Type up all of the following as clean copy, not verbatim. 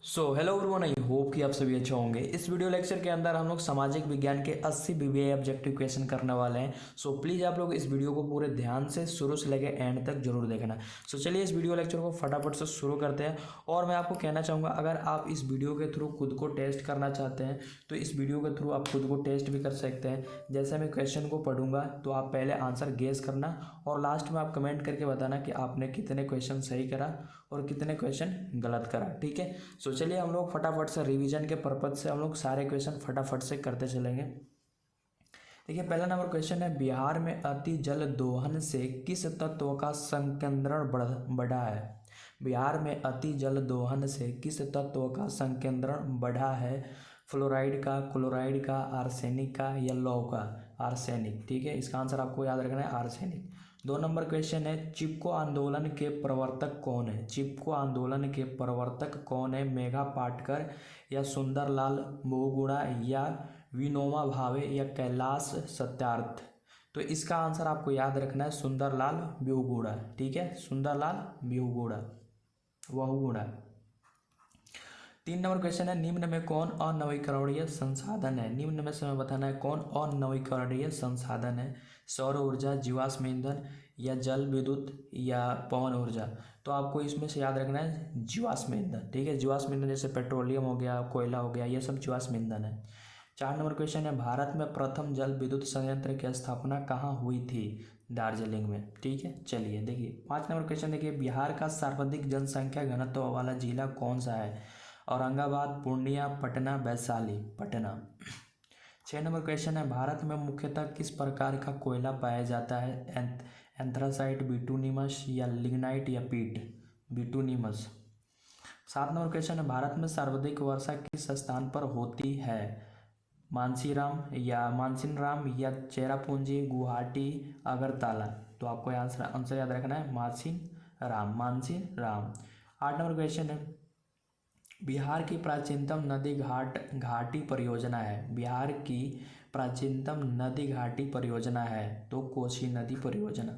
Hello everyone, I hope कि आप सभी अच्छे होंगे। इस वीडियो लेक्चर के अंदर हम लोग सामाजिक विज्ञान के 80 बीबीए ऑब्जेक्टिव क्वेश्चन करने वाले हैं। प्लीज़ आप लोग इस वीडियो को पूरे ध्यान से शुरू से लेकर एंड तक जरूर देखना। चलिए इस वीडियो लेक्चर को फटाफट से शुरू करते हैं। और मैं आपको कहना चाहूँगा, अगर आप इस वीडियो के थ्रू खुद को टेस्ट करना चाहते हैं तो इस वीडियो के थ्रू आप खुद को टेस्ट भी कर सकते हैं। जैसे मैं क्वेश्चन को पढ़ूंगा तो आप पहले आंसर गेस करना और लास्ट में आप कमेंट करके बताना कि आपने कितने क्वेश्चन सही करा और कितने क्वेश्चन गलत करा। ठीक है, चलिए हम लोग फटाफट से रिवीजन के पर्पज से हम लोग सारे क्वेश्चन फटाफट से करते चलेंगे। देखिए, पहला नंबर क्वेश्चन है, बिहार में अति जल दोहन से किस तत्व का संकेंद्रण बढ़ा है। बिहार में अति जल दोहन से किस तत्व का संकेंद्रण बढ़ा है। फ्लोराइड का, क्लोराइड का, आर्सेनिक का या लौह का। आर्सेनिक। ठीक है, इसका आंसर आपको याद रखना है, आर्सेनिक। 2 नंबर क्वेश्चन है, चिपको आंदोलन के प्रवर्तक कौन है। चिपको आंदोलन के प्रवर्तक कौन है। मेघा पाटकर या सुंदरलाल बहुगुणा या विनोबा भावे या कैलाश सत्यार्थ। तो इसका आंसर आपको याद रखना है, सुंदरलाल बहुगुणा। ठीक है, सुंदरलाल बहुगुणा। 3 नंबर क्वेश्चन है, निम्न में कौन अनवीकरणीय संसाधन है। निम्न में से हमें बताना है कौन अनवीकरणीय संसाधन है। सौर ऊर्जा, जीवाश्म ईंधन या जल विद्युत या पवन ऊर्जा। तो आपको इसमें से याद रखना है जीवाश्म ईंधन। ठीक है, जीवाश्म ईंधन जैसे पेट्रोलियम हो गया, कोयला हो गया, ये सब जीवाश्म ईंधन है। 4 नंबर क्वेश्चन है, भारत में प्रथम जल विद्युत संयंत्र की स्थापना कहाँ हुई थी। दार्जिलिंग में। ठीक है, चलिए देखिए 5 नंबर क्वेश्चन देखिए, बिहार का सर्वाधिक जनसंख्या घनत्व वाला जिला कौन सा है। औरंगाबाद, पूर्णिया, पटना, वैशाली। पटना। 6 नंबर क्वेश्चन है, भारत में मुख्यतः किस प्रकार का कोयला पाया जाता है। एंथ्रासाइट, बिटूनिमस या लिग्नाइट या पीट। बिटूनिमस। 7 नंबर क्वेश्चन है, भारत में सर्वाधिक वर्षा किस स्थान पर होती है। मानसीनराम या चेरापूंजी, गुवाहाटी, अगरतला। तो आपको आंसर याद रखना है मानसीन राम। 8 नंबर क्वेश्चन है, बिहार की प्राचीनतम नदी घाटी परियोजना है। बिहार की प्राचीनतम नदी घाटी परियोजना है तो कोसी नदी परियोजना।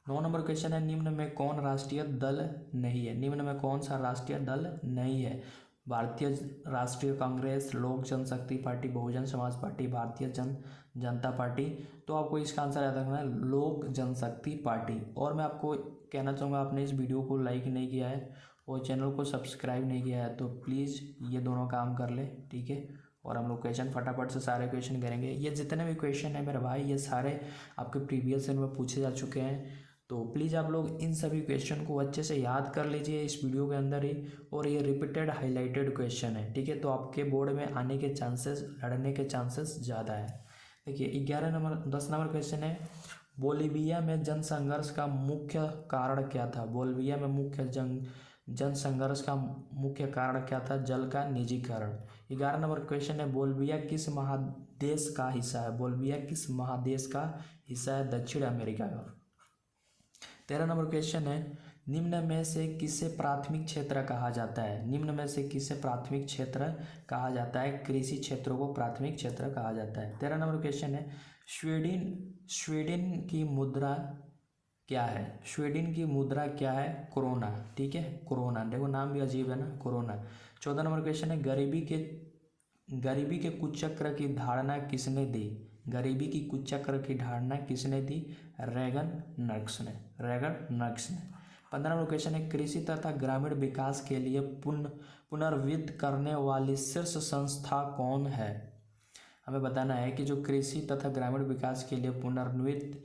9 नंबर क्वेश्चन है, निम्न में कौन राष्ट्रीय दल नहीं है। निम्न में कौन सा राष्ट्रीय दल नहीं है। भारतीय राष्ट्रीय कांग्रेस, लोक जनशक्ति party, Bahujan Samaj party, Bharatiya Janata party. तो आपको इसका आंसर याद रखना है, लोक जनशक्ति पार्टी। और मैं आपको कहना चाहूँगा, आपने इस वीडियो को लाइक नहीं किया है और चैनल को सब्सक्राइब नहीं किया है तो प्लीज़ ये दोनों काम कर ले। ठीक है, और हम लोग क्वेश्चन फटाफट से सारे क्वेश्चन करेंगे। ये जितने भी क्वेश्चन है मेरे भाई, ये सारे आपके प्रीवियस ईयर में पूछे जा चुके हैं। तो प्लीज़ आप लोग इन सभी क्वेश्चन को अच्छे से याद कर लीजिए इस वीडियो के अंदर ही। और ये रिपीटेड हाईलाइटेड क्वेश्चन है। ठीक है, तो आपके बोर्ड में आने के चांसेस, लड़ने के चांसेस ज़्यादा है। देखिए 10 नंबर क्वेश्चन है, बोलीविया में जनसंघर्ष का मुख्य कारण क्या था। बोलीविया में जनसंघर्ष का मुख्य कारण क्या था। जल का निजीकरण। 11 नंबर क्वेश्चन है, बोलीविया किस महादेश का हिस्सा है। बोलीविया किस महादेश का हिस्सा है। दक्षिण अमेरिका का। 13 नंबर क्वेश्चन है, निम्न में से किसे प्राथमिक क्षेत्र कहा जाता है। निम्न में से किसे प्राथमिक क्षेत्र कहा जाता है। कृषि क्षेत्रों को प्राथमिक क्षेत्र कहा जाता है। 13 नंबर क्वेश्चन है, स्वीडन की मुद्रा क्या है। स्वीडन की मुद्रा क्या है। कोरोना। ठीक है, कोरोना। देखो नाम भी अजीब है ना, कोरोना। 14 नंबर क्वेश्चन है, गरीबी के कुचक्र की धारणा किसने दी। गरीबी की कुचक्र की धारणा किसने दी। रेगन नक्स ने। 15 नंबर क्वेश्चन है, कृषि तथा ग्रामीण विकास के लिए पुनर्वित्त करने वाली शीर्ष संस्था कौन है। हमें बताना है कि जो कृषि तथा ग्रामीण विकास के लिए पुनर्वित्त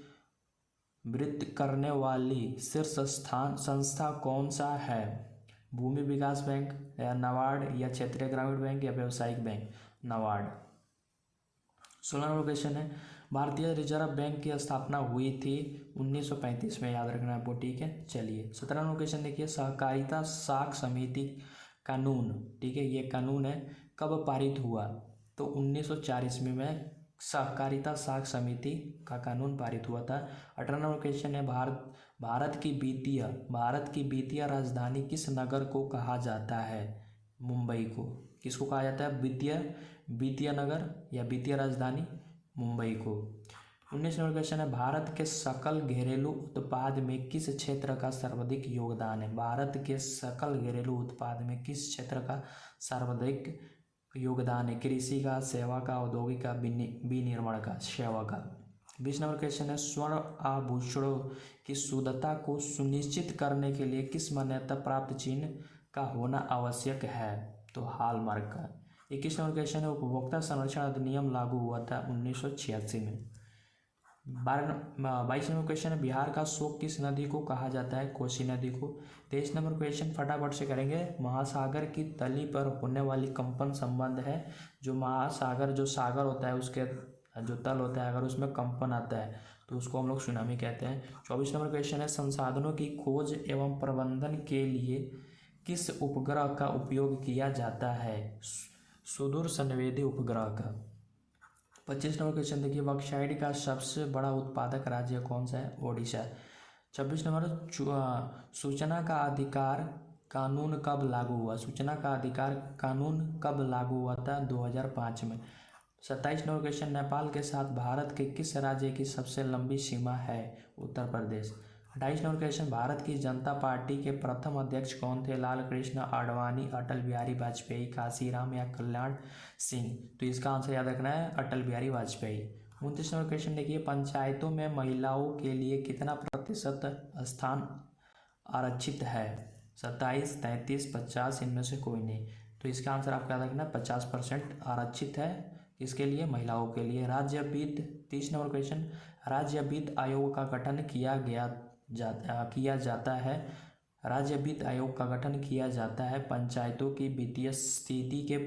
करने वाली शीर्ष संस्था कौन सा है। भूमि विकास बैंक या नाबार्ड या क्षेत्रीय ग्रामीण बैंक या व्यावसायिक बैंक। नाबार्ड। 16 नंबर क्वेश्चन है, भारतीय रिजर्व बैंक की स्थापना हुई थी 1935 में। याद रखना आपको। ठीक है, चलिए 17 नंबर क्वेश्चन देखिए, सहकारिता साख समिति कानून। ठीक है, ये कानून है कब पारित हुआ। तो 1904 ईस्वी में सहकारिता साख समिति का कानून पारित हुआ था। 18 नंबर क्वेश्चन है, भारत की वित्तीय राजधानी किस नगर को कहा जाता है। मुंबई को। किसको कहा जाता है। वित्तीय नगर या वित्तीय राजधानी मुंबई को। 19 नंबर क्वेश्चन है, भारत के सकल घरेलू उत्पाद में किस क्षेत्र का सर्वाधिक योगदान है? भारत के सकल घरेलू उत्पाद में किस क्षेत्र का सर्वाधिक योगदान है? कृषि का, सेवा का, औद्योगिक का, विनिर्माण का? सेवा का। 20 नंबर क्वेश्चन है, स्वर्ण आभूषणों की शुद्धता को सुनिश्चित करने के लिए किस मान्यता प्राप्त चिन्ह का होना आवश्यक है? तो हॉलमार्क का। 21 नंबर क्वेश्चन है, उपभोक्ता संरक्षण अधिनियम लागू हुआ था 1986 में। 22 नंबर क्वेश्चन है, बिहार का शोक किस नदी को कहा जाता है? कोसी नदी को। 23 नंबर क्वेश्चन फटाफट से करेंगे, महासागर की तली पर होने वाली कंपन संबंध है। जो महासागर, जो सागर होता है उसके जो तल होता है, अगर उसमें कंपन आता है तो उसको हम लोग सुनामी कहते हैं। 24 नंबर क्वेश्चन है, संसाधनों की खोज एवं प्रबंधन के लिए किस उपग्रह का उपयोग किया जाता है? सुदूर संवेदी उपग्रह का। 25 नंबर क्वेश्चन देखिए, बॉक्साइट का सबसे बड़ा उत्पादक राज्य कौन सा है? ओडिशा। 26 नंबर, सूचना का अधिकार कानून कब लागू हुआ? सूचना का अधिकार कानून कब लागू हुआ था? 2005 में। 27 नंबर क्वेश्चन, नेपाल के साथ भारत के किस राज्य की सबसे लंबी सीमा है? उत्तर प्रदेश। 28 नंबर क्वेश्चन, भारत की जनता पार्टी के प्रथम अध्यक्ष कौन थे? लाल कृष्ण आडवाणी, अटल बिहारी वाजपेयी, काशीराम या कल्याण सिंह? तो इसका आंसर याद रखना है, अटल बिहारी वाजपेयी। 29 नंबर क्वेश्चन देखिए, पंचायतों में महिलाओं के लिए कितना प्रतिशत स्थान आरक्षित है? 27, 33, 50, इनमें से कोई नहीं। तो इसका आंसर आपको याद रखना है, 50% आरक्षित है। इसके लिए महिलाओं के लिए। राज्य वित्त, 30 नंबर क्वेश्चन, राज्य वित्त आयोग का गठन किया जाता है। राज्य वित्त आयोग का गठन किया जाता है पंचायतों की वित्तीय स्थिति के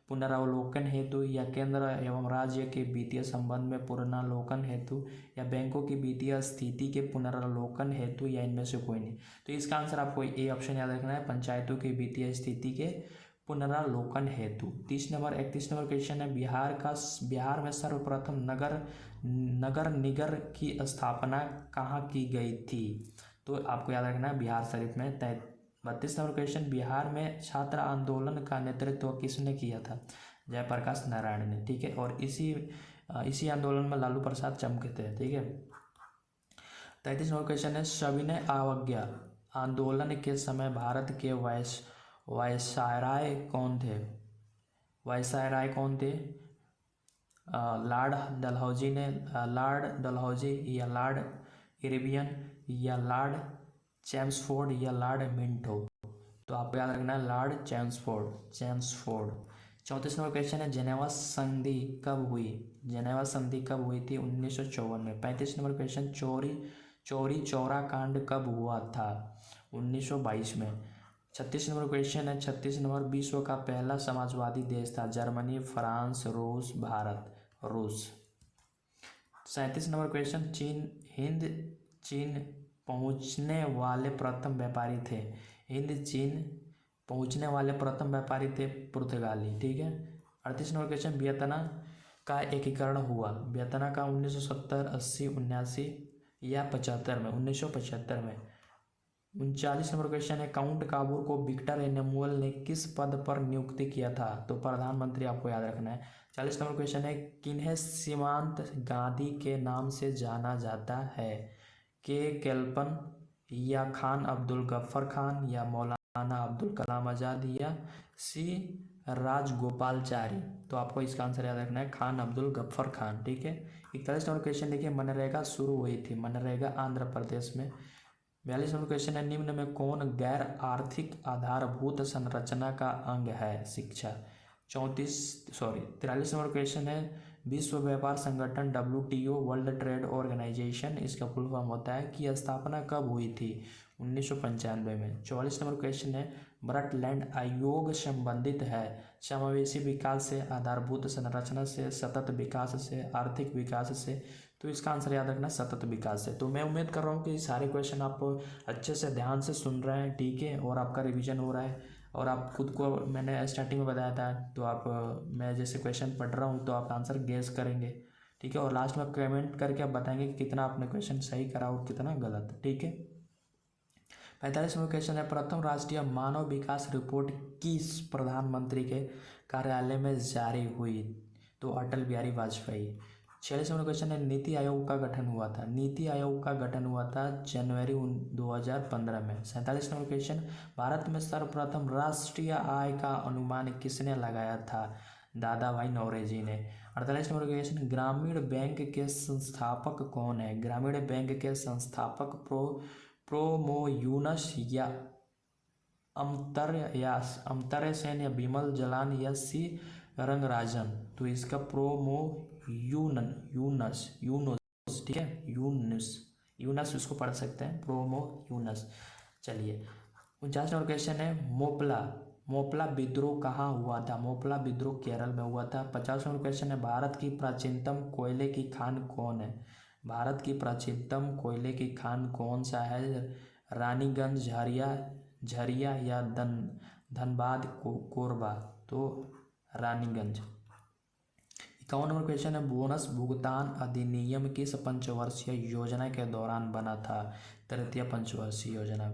पुनरावलोकन हेतु, या केंद्र एवं राज्य के वित्तीय संबंध में पुनरावलोकन हेतु, या बैंकों की वित्तीय स्थिति के पुनरावलोकन हेतु, या इनमें से कोई नहीं। तो इसका आंसर आपको ए ऑप्शन याद रखना है, पंचायतों की वित्तीय स्थिति के पुनरावलोकन हेतु। 31 नंबर क्वेश्चन है, बिहार में सर्वप्रथम नगर निगम की स्थापना कहाँ की गई थी? तो आपको याद रखना है, बिहार शरीफ में। 32 नंबर क्वेश्चन, बिहार में छात्र आंदोलन का नेतृत्व किसने किया था? जयप्रकाश नारायण ने। ठीक है, और इसी आंदोलन में लालू प्रसाद चमके थे। ठीक है। 33 नंबर क्वेश्चन है, सविनय अवज्ञा आंदोलन के समय भारत के वायसराय कौन थे? वायसराय कौन थे? लॉर्ड डलहौजी, या लॉर्ड इरविन, या लॉर्ड चैम्सफोर्ड, या लॉर्ड मिंटो? तो आपको याद रखना है, लॉर्ड चैम्सफोर्ड। 34 नंबर क्वेश्चन है, जेनेवा संधि कब हुई? जेनेवा संधि कब हुई थी? 1954 में। 35 नंबर क्वेश्चन, चौरी चौरा कांड कब हुआ था? 1922 में। 36 नंबर क्वेश्चन है, 36 नंबर, विश्व का पहला समाजवादी देश था? जर्मनी, फ्रांस, रूस, भारत? रूस। 37 नंबर क्वेश्चन, चीन पहुंचने वाले प्रथम व्यापारी थे? चीन पहुंचने वाले प्रथम व्यापारी थे पुर्तगाली। ठीक है। 38 नंबर क्वेश्चन, वियतनाम का एकीकरण हुआ? वियतनाम का 1970, 80, 79 या 75 में? 1975 में। 39 नंबर क्वेश्चन है, काउंट काबूर को विक्टर एनुअल ने किस पद पर नियुक्त किया था? तो प्रधानमंत्री आपको याद रखना है। 40 नंबर क्वेश्चन है, किन्हें सीमांत गांधी के नाम से जाना जाता है? के कैल्पन, या खान अब्दुल गफ्फर खान, या मौलाना अब्दुल कलाम आज़ाद, या सी राजगोपालचारी? तो आपको इसका आंसर याद रखना है, खान अब्दुल गफ्फर खान। ठीक है। 41 नंबर क्वेश्चन देखिए, मनरेगा शुरू हुई थी? मनरेगा आंध्र प्रदेश में। 42 नंबर क्वेश्चन है, निम्न में कौन गैर आर्थिक आधारभूत संरचना का अंग है? शिक्षा। 43 नंबर क्वेश्चन है, विश्व व्यापार संगठन WTO, वर्ल्ड ट्रेड ऑर्गेनाइजेशन, इसका फुल फॉर्म होता है, की स्थापना कब हुई थी? 1995 में। 44 नंबर क्वेश्चन है, ब्रटलैंड आयोग संबंधित है समावेशी विकास से, आधारभूत संरचना से, सतत विकास से, आर्थिक विकास से? तो इसका आंसर याद रखना, सतत विकास से। तो मैं उम्मीद कर रहा हूँ कि सारे क्वेश्चन आप अच्छे से ध्यान से सुन रहे हैं। ठीक है, और आपका रिवीजन हो रहा है, और आप खुद को, मैंने स्टार्टिंग में बताया था, तो आप मैं जैसे क्वेश्चन पढ़ रहा हूँ तो आप आंसर गेस करेंगे। ठीक है, और लास्ट में कमेंट करके आप बताएंगे कि कितना आपने क्वेश्चन सही करा और कितना गलत। ठीक है। 45 नंबर क्वेश्चन है, प्रथम राष्ट्रीय मानव विकास रिपोर्ट किस प्रधानमंत्री के कार्यालय में जारी हुई? तो अटल बिहारी वाजपेयी। 46 नंबर क्वेश्चन है, नीति आयोग का गठन हुआ था। नीति आयोग का गठन हुआ था जनवरी 2015 में। 47 नंबर क्वेश्चन, भारत में सर्वप्रथम राष्ट्रीय आय का अनुमान किसने लगाया था? दादा भाई नौरोजी ने। 48 नंबर क्वेश्चन, ग्रामीण बैंक के संस्थापक कौन है? ग्रामीण बैंक के संस्थापक प्रोमोयूनस या अमर्त्य सेन या बिमल जलान या सी रंगराजन? तो इसका यूनस, ठीक है, यूनस उसको पढ़ सकते हैं, यूनस। चलिए 49 नंबर क्वेश्चन है, मोपला विद्रोह कहाँ हुआ था? मोपला विद्रोह केरल में हुआ था। 50 नंबर क्वेश्चन है, भारत की प्राचीनतम कोयले की खान कौन है? भारत की प्राचीनतम कोयले की खान कौन सा है? रानीगंज, झरिया या धनबाद कोरबा? तो रानीगंज। 51 नंबर क्वेश्चन है, बोनस भुगतान अधिनियम किस पंचवर्षीय योजना के दौरान बना था? तृतीय पंचवर्षीय योजना।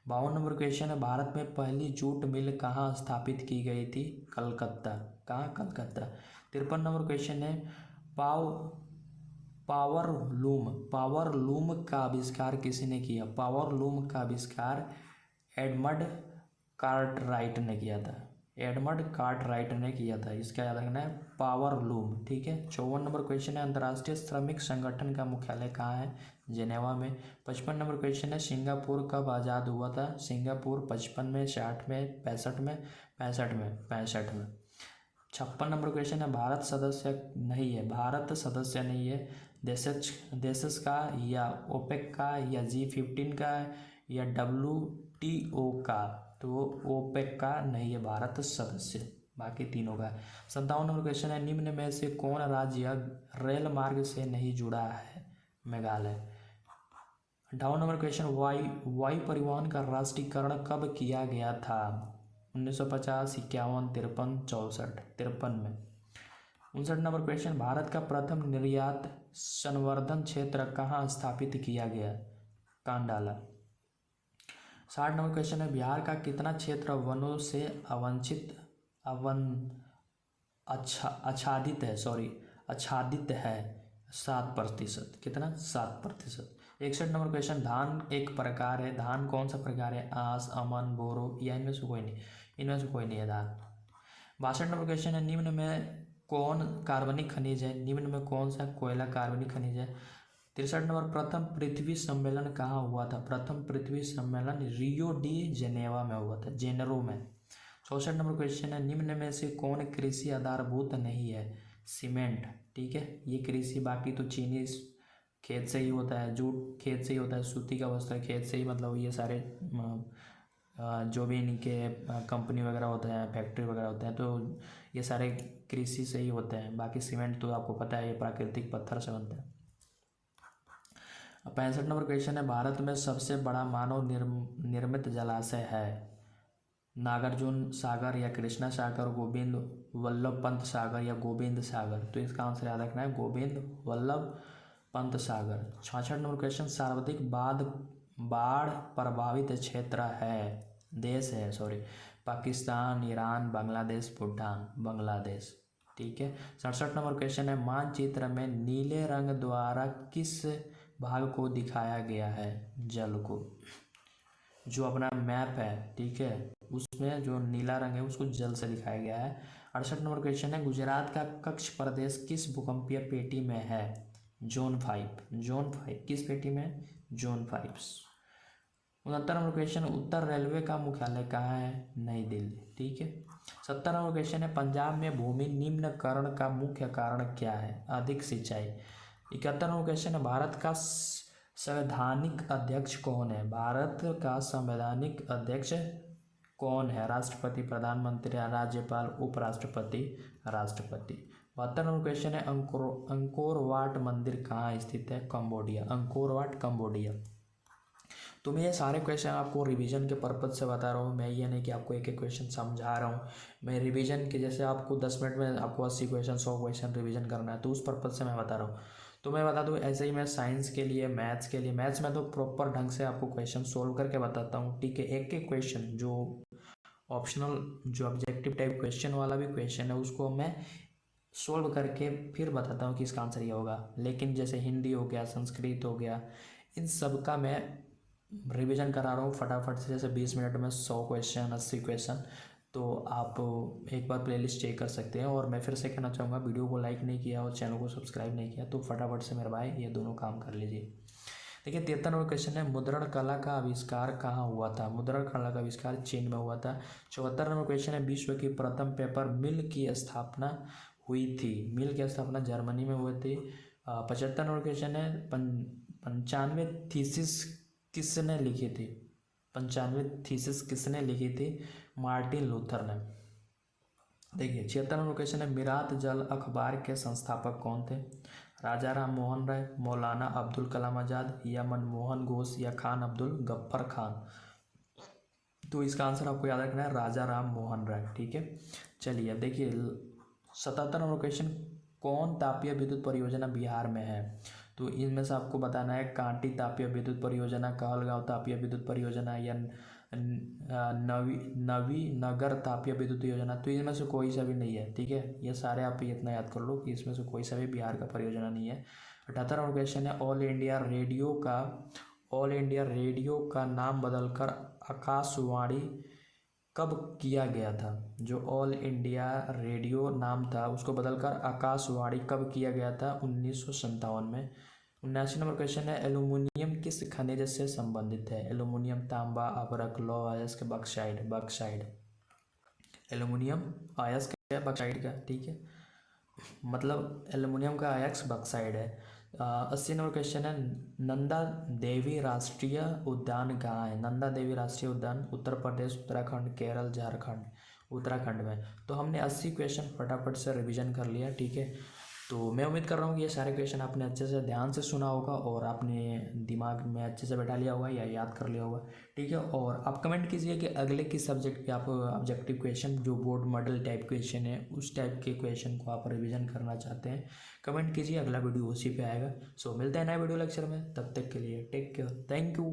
52 नंबर क्वेश्चन है, भारत में पहली जूट मिल कहाँ स्थापित की गई थी? कलकत्ता। कहाँ? कलकत्ता। 53 नंबर क्वेश्चन है, पावर लूम का आविष्कार किसने किया? पावर लूम का आविष्कार एडमंड कार्टराइट ने किया था। एडमंड कार्टराइट ने किया था। इसका याद रखना है, पावर लूम, ठीक है। 54 नंबर क्वेश्चन है, अंतर्राष्ट्रीय श्रमिक संगठन का मुख्यालय कहाँ है? जेनेवा में। 55 नंबर क्वेश्चन है, सिंगापुर कब आज़ाद हुआ था? सिंगापुर 55 में, 60 में, 65 में, 65 में। 56 नंबर क्वेश्चन है, भारत सदस्य नहीं है देशज का, या ओपेक का, या G15 का, या WTO का? तो ओपेक का नहीं है भारत सदस्य, बाकी तीनों का। 57 नंबर क्वेश्चन है, निम्न में से कौन राज्य रेल मार्ग से नहीं जुड़ा है? मेघालय। 58 नंबर क्वेश्चन, वायु परिवहन का राष्ट्रीयकरण कब किया गया था? 1950, 51, 53, 64, 53 में। 59 नंबर क्वेश्चन, भारत का प्रथम निर्यात संवर्धन क्षेत्र कहाँ स्थापित किया गया? कांडाला। 60 नंबर क्वेश्चन है, बिहार का कितना क्षेत्र वनों से आच्छादित है? 7%। कितना? 7%। 61 नंबर क्वेश्चन, धान एक प्रकार है, धान कौन सा प्रकार है? आंस, अमन, बोरो, या इनमें से कोई नहीं? इनमें से कोई नहीं है धान। 62 नंबर क्वेश्चन है, निम्न में कौन कार्बनिक खनिज है? निम्न में कौन सा कोयला कार्बनिक खनिज है? 63 नंबर, प्रथम पृथ्वी सम्मेलन कहाँ हुआ था? प्रथम पृथ्वी सम्मेलन रियो डी जेनेवा में हुआ था, जेनेरो में। 64 नंबर क्वेश्चन है, निम्न में से कौन कृषि आधारभूत नहीं है? सीमेंट, ठीक है, ये कृषि, बाकी तो चीनी खेत से ही होता है, जूट खेत से ही होता है, सूती का वस्त्र खेत से ही, मतलब ये सारे जो भी इनके कंपनी वगैरह होते हैं, फैक्ट्री वगैरह होते हैं, तो ये सारे कृषि से ही होते हैं। बाकी सीमेंट तो आपको पता है, ये प्राकृतिक पत्थर से बनता है। 65 नंबर क्वेश्चन है, भारत में सबसे बड़ा मानव निर्मित जलाशय है? नागार्जुन सागर, या कृष्णा सागर, गोविंद वल्लभ पंत सागर, या गोविंद सागर? तो इसका आंसर याद रखना है, गोविंद वल्लभ पंत सागर। 66 नंबर क्वेश्चन, सर्वाधिक बाढ़ प्रभावित क्षेत्र है, देश है, सॉरी, पाकिस्तान, ईरान, बांग्लादेश, भूटान? बांग्लादेश, ठीक है। 67 नंबर क्वेश्चन है, मानचित्र में नीले रंग द्वारा किस भाग को दिखाया गया है? जल को। जो अपना मैप है, ठीक है, उसमें जो नीला रंग है उसको जल से दिखाया गया है। 68 नंबर क्वेश्चन है, गुजरात का कच्छ प्रदेश किस भूकंपीय पेटी में है? जोन 5 किस पेटी में? जोन 5। 69 नंबर क्वेश्चन, उत्तर रेलवे का मुख्यालय कहाँ है? नई दिल्ली, ठीक है। 70 नंबर क्वेश्चन है, पंजाब में भूमि निम्नकरण का मुख्य कारण क्या है? अधिक सिंचाई। 71 नंबर क्वेश्चन है, भारत का संवैधानिक अध्यक्ष कौन है? भारत का संवैधानिक अध्यक्ष कौन है? राष्ट्रपति, प्रधानमंत्री, राज्यपाल, उपराष्ट्रपति, राष्ट्रपति। 72 नंबर क्वेश्चन है, अंकोर वाट मंदिर कहाँ स्थित है? Cambodia, Angkor Wat, Cambodia. तो मैं ये सारे क्वेश्चन आपको रिवीजन के पर्पज़ से बता रहा हूँ, मैं ये नहीं कि आपको एक एक क्वेश्चन समझा रहा हूँ। मैं रिवीजन के, जैसे आपको 10 मिनट में आपको 80 क्वेश्चन, 100 क्वेश्चन रिवीजन करना है, तो उस पर्पज़ से मैं बता रहा हूँ। तो मैं बता दूँ, ऐसे ही मैं साइंस के लिए, मैथ्स में तो प्रॉपर ढंग से आपको क्वेश्चन सोल्व करके बताता हूँ, ठीक है। एक एक क्वेश्चन जो ऑप्शनल, जो ऑब्जेक्टिव टाइप क्वेश्चन वाला भी क्वेश्चन है, उसको मैं सोल्व करके फिर बताता हूँ कि इसका आंसर ये होगा। लेकिन जैसे हिंदी हो गया, संस्कृत हो गया, इन सब का मैं रिवीजन करा रहा हूँ फटाफट से, जैसे 20 मिनट में 100 क्वेश्चन, 80 क्वेश्चन। तो आप एक बार प्लेलिस्ट चेक कर सकते हैं। और मैं फिर से कहना चाहूँगा, वीडियो को लाइक नहीं किया और चैनल को सब्सक्राइब नहीं किया तो फटाफट से मेरे भाई ये दोनों काम कर लीजिए। देखिए 73 नंबर क्वेश्चन है, मुद्रण कला का आविष्कार कहाँ हुआ था? मुद्रण कला का आविष्कार चीन में हुआ था। 74 नंबर क्वेश्चन है, विश्व की प्रथम पेपर मिल की स्थापना हुई थी? मिल की स्थापना जर्मनी में हुई थी। 75 नंबर क्वेश्चन है, 95 थीसिस किसने लिखी थी? 95 थीसिस किसने लिखी थी? मार्टिन लूथर ने। देखिए 76 नंबर क्वेश्चन है, मिरात जल अखबार के संस्थापक कौन थे? राजा राम मोहन राय, मौलाना अब्दुल कलाम आज़ाद, या मनमोहन घोष, या खान अब्दुल गफ्फर खान? तो इसका आंसर आपको याद रखना है, राजा राम मोहन राय। ठीक है, चलिए अब देखिए 77 नंबर क्वेश्चन, कौन तापीय विद्युत परियोजना बिहार में है? तो इनमें से आपको बताना है, कांटी तापीय विद्युत परियोजना, कहलगांव तापीय विद्युत परियोजना, या नवी नगर तापीय विद्युत योजना। तो इनमें से कोई सा भी नहीं है। ठीक है, ये सारे आप इतना याद कर लो कि इसमें से कोई सा भी बिहार का परियोजना नहीं है। 78 नंबर क्वेश्चन है, ऑल इंडिया रेडियो का नाम बदलकर आकाशवाणी कब किया गया था? जो ऑल इंडिया रेडियो नाम था उसको बदलकर आकाशवाणी कब किया गया था? 1957 में। 79 नंबर क्वेश्चन है, एल्यूमिनियम किस खनिज से संबंधित है? एल्यूमिनियम, तांबा, अभ्रक, लौह अयस्क, बक्साइड। एल्यूमिनियम अयस्क है बक्साइड का। ठीक है, मतलब एल्यूमिनियम का अयस्क बक्साइड है। 80 नंबर क्वेश्चन है, नंदा देवी राष्ट्रीय उद्यान कहाँ है? नंदा देवी राष्ट्रीय उद्यान उत्तर प्रदेश, उत्तराखंड, केरल, झारखंड। उत्तराखंड में। तो हमने 80 क्वेश्चन फटाफट से रिवीजन कर लिया। ठीक है, तो मैं उम्मीद कर रहा हूँ कि ये सारे क्वेश्चन आपने अच्छे से ध्यान से सुना होगा और आपने दिमाग में अच्छे से बैठा लिया होगा या याद कर लिया होगा। ठीक है, और आप कमेंट कीजिए कि अगले किस सब्जेक्ट के आप ऑब्जेक्टिव क्वेश्चन, जो बोर्ड मॉडल टाइप क्वेश्चन है, उस टाइप के क्वेश्चन को आप रिवीजन करना चाहते हैं। कमेंट कीजिए, अगला वीडियो उसी पे आएगा। सो मिलते हैं नए वीडियो लेक्चर में, तब तक के लिए टेक केयर, थैंक यू।